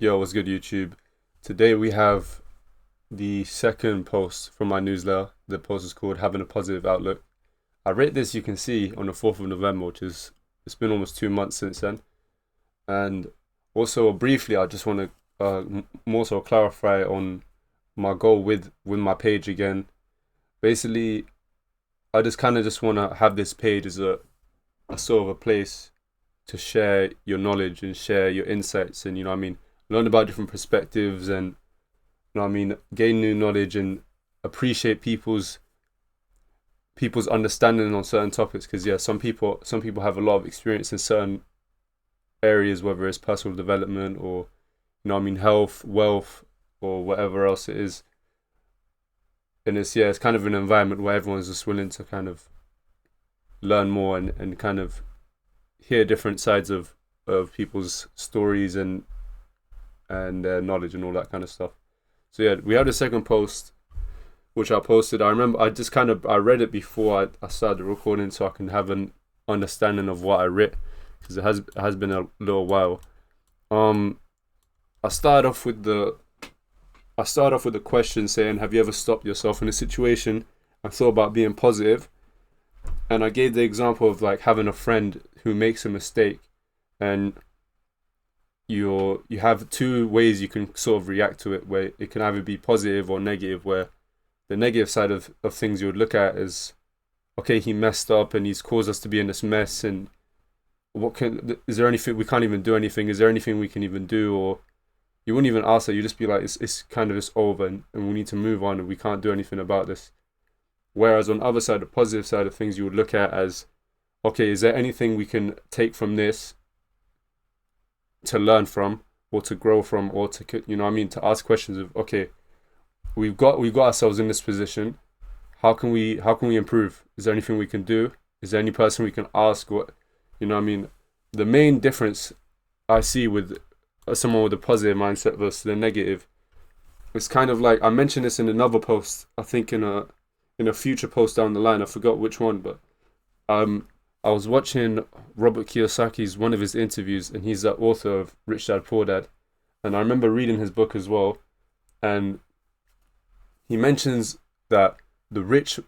Yo, what's good, YouTube? Today we have the second post from my newsletter. The post is called Having a Positive Outlook. I rate this, you can see, on the 4th of November, it's been almost 2 months since then. And also, briefly, I just want to more so clarify on my goal with my page again. Basically, I just kind of just want to have this page as a sort of a place to share your knowledge and share your insights and, learn about different perspectives and, gain new knowledge and appreciate people's understanding on certain topics. Because yeah, some people have a lot of experience in certain areas, whether it's personal development or health, wealth, or whatever else it is. And it's kind of an environment where everyone's just willing to kind of learn more and kind of hear different sides of people's stories and their knowledge and all that kind of stuff. So yeah, we had a second post which I posted. I remember I read it before I started recording so I can have an understanding of what I writ, because it has been a little while. I started off with the question saying, have you ever stopped yourself in a situation and thought about being positive? And I gave the example of like having a friend who makes a mistake, and you have two ways you can sort of react to it, where it can either be positive or negative, where the negative side of things you would look at is, okay, he messed up and he's caused us to be in this mess, and is there anything, we can't even do anything, is there anything we can even do? Or you wouldn't even ask that, you just be like, it's kind of just over and we need to move on and we can't do anything about this. Whereas on the other side, the positive side of things, you would look at as, okay, is there anything we can take from this to learn from or to grow from, or to, to ask questions of, okay, we've got ourselves in this position. How can we improve? Is there anything we can do? Is there any person we can ask? What, the main difference I see with someone with a positive mindset versus the negative, it's kind of like, I mentioned this in another post, I think in a future post down the line, I forgot which one, but I was watching Robert Kiyosaki's one of his interviews, and he's the author of Rich Dad Poor Dad, and I remember reading his book as well, and he mentions that the rich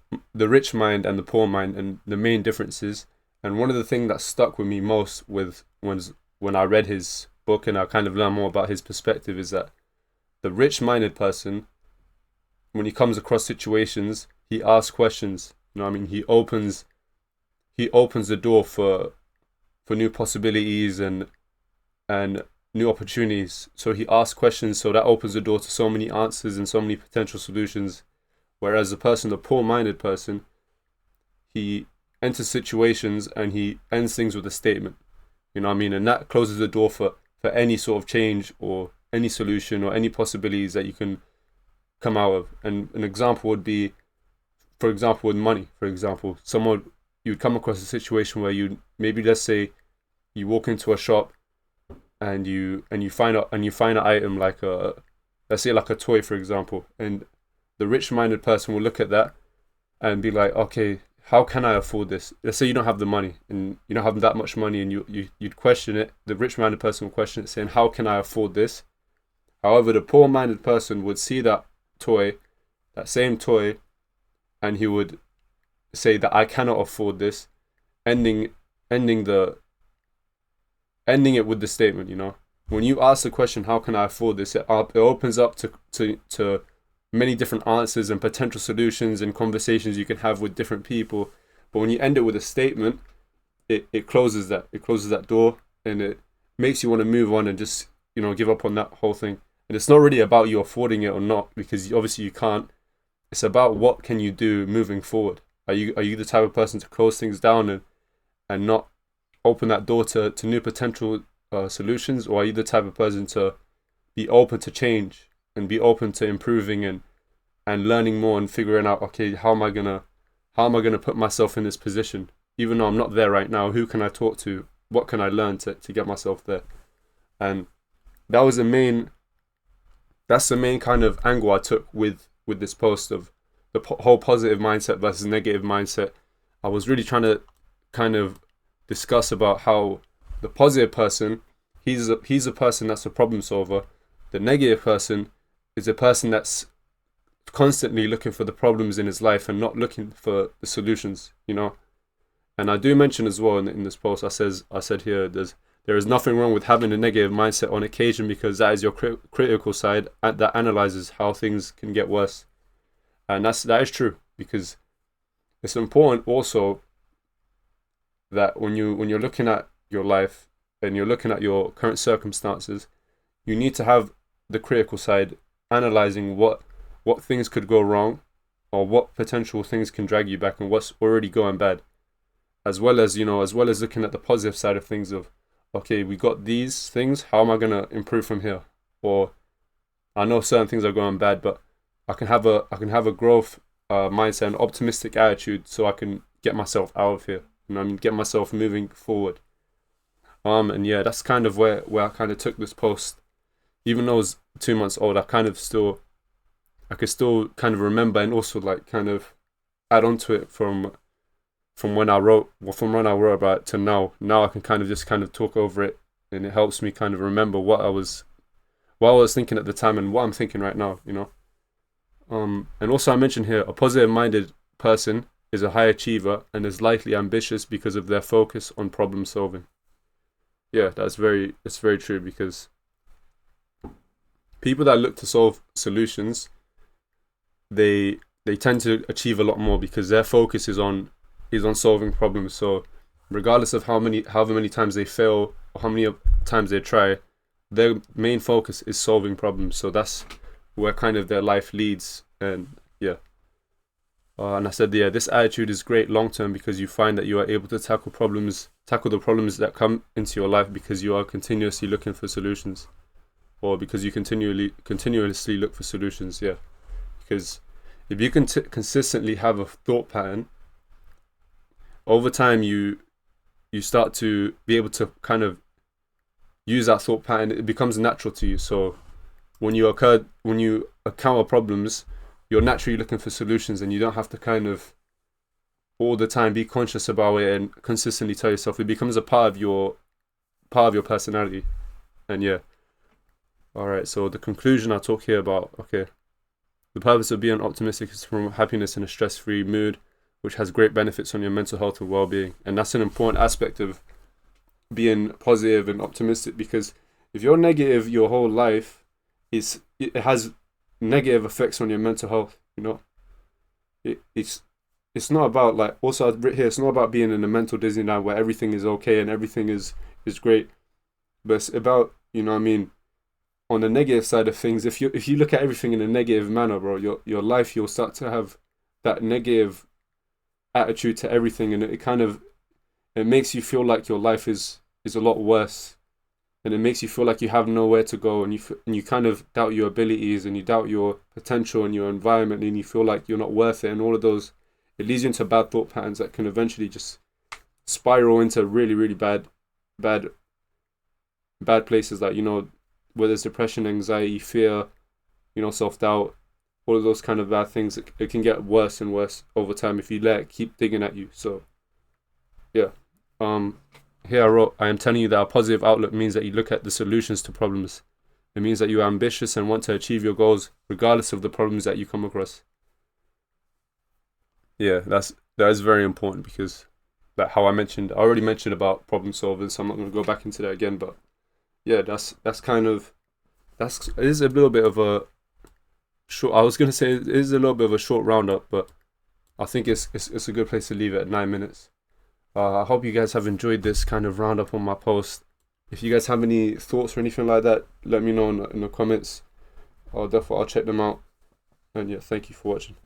mind and the poor mind and the main differences. And one of the things that stuck with me most when I read his book and I kind of learned more about his perspective is that the rich-minded person, when he comes across situations, he asks questions. He opens the door for new possibilities and new opportunities. So he asks questions, so that opens the door to so many answers and so many potential solutions. Whereas the poor-minded person, he enters situations and he ends things with a statement. And that closes the door for any sort of change or any solution or any possibilities that you can come out of. And an example would be, for example, with money. For example, you'd come across a situation where let's say you walk into a shop and you find an item like let's say like a toy, for example, and the rich-minded person will look at that and be like, okay, how can I afford this? Let's say you don't have the money and you don't have that much money, and you'd question it. The rich-minded person will question it, saying, how can I afford this? However, the poor-minded person would see that same toy, and he would say that I cannot afford this, ending it with the statement. When you ask the question, how can I afford this, it opens up to many different answers and potential solutions and conversations you can have with different people. But when you end it with a statement, it closes that door, and it makes you want to move on and just give up on that whole thing. And it's not really about you affording it or not, because obviously you can't. It's about what can you do moving forward. Are you the type of person to close things down and not open that door to new potential solutions, or are you the type of person to be open to change and be open to improving and learning more and figuring out, okay, how am I gonna put myself in this position, even though I'm not there right now? Who can I talk to? What can I learn to get myself there? And that's the main kind of angle I took with this post of the whole positive mindset versus negative mindset. I was really trying to kind of discuss about how the positive person, he's a person that's a problem solver, The negative person is a person that's constantly looking for the problems in his life and not looking for the solutions, And I do mention as well in this post, I said here, there is nothing wrong with having a negative mindset on occasion, because that is your critical side that analyzes how things can get worse. And that is true, because it's important also that when you're looking at your life and you're looking at your current circumstances, you need to have the critical side analyzing what things could go wrong, or what potential things can drag you back, and what's already going bad, as well as looking at the positive side of things of, okay, we got these things, how am I going to improve from here? Or I know certain things are going bad, but I can have a growth mindset and optimistic attitude, so I can get myself out of here, get myself moving forward. And yeah, that's kind of where I kind of took this post. Even though it's 2 months old, I could still kind of remember, and also like kind of add on to it from when I wrote about it to now. Now I can kind of talk over it, and it helps me kind of remember what I was thinking at the time and what I'm thinking right now, And also I mentioned here, a positive-minded person is a high achiever and is likely ambitious because of their focus on problem solving. Yeah, it's very true, because people that look to solve solutions, they tend to achieve a lot more because their focus is on solving problems. So regardless of however many times they fail or how many times they try, their main focus is solving problems. So that's where kind of their life leads. And yeah, and I said, yeah, this attitude is great long term, because you find that you are able to tackle the problems that come into your life because you are continuously looking for solutions, or because you continuously look for solutions. Yeah, because if you can consistently have a thought pattern, over time you start to be able to kind of use that thought pattern. It becomes natural to you. So when you encounter problems, you're naturally looking for solutions, and you don't have to kind of all the time be conscious about it and consistently tell yourself. It becomes a part of your personality. And yeah, all right, so the conclusion I talk here about, okay, the purpose of being optimistic is to promote happiness in a stress-free mood, which has great benefits on your mental health and well-being. And that's an important aspect of being positive and optimistic, because if you're negative your whole life, it has negative effects on your mental health. It's not about, like, also I've written here, it's not about being in a mental Disneyland where everything is okay and everything is great, but it's about, on the negative side of things. If you look at everything in a negative manner, bro, your life, you'll start to have that negative attitude to everything, and it makes you feel like your life is a lot worse, and it makes you feel like you have nowhere to go, and you kind of doubt your abilities, and you doubt your potential and your environment, and you feel like you're not worth it, and all of those, it leads you into bad thought patterns that can eventually just spiral into really, really bad places, like, whether it's depression, anxiety, fear, self-doubt, all of those kind of bad things. It can get worse and worse over time if you let it keep digging at you. So yeah, here I wrote, I am telling you that a positive outlook means that you look at the solutions to problems. It means that you are ambitious and want to achieve your goals regardless of the problems that you come across. Yeah, that is very important, because I already mentioned about problem solving, so I'm not going to go back into that again. But yeah, it is a little bit of a short. I was going to say it is a little bit of a short roundup, but I think it's a good place to leave it at 9 minutes. I hope you guys have enjoyed this kind of roundup on my post. If you guys have any thoughts or anything like that, let me know in the comments. I'll check them out. And yeah, thank you for watching.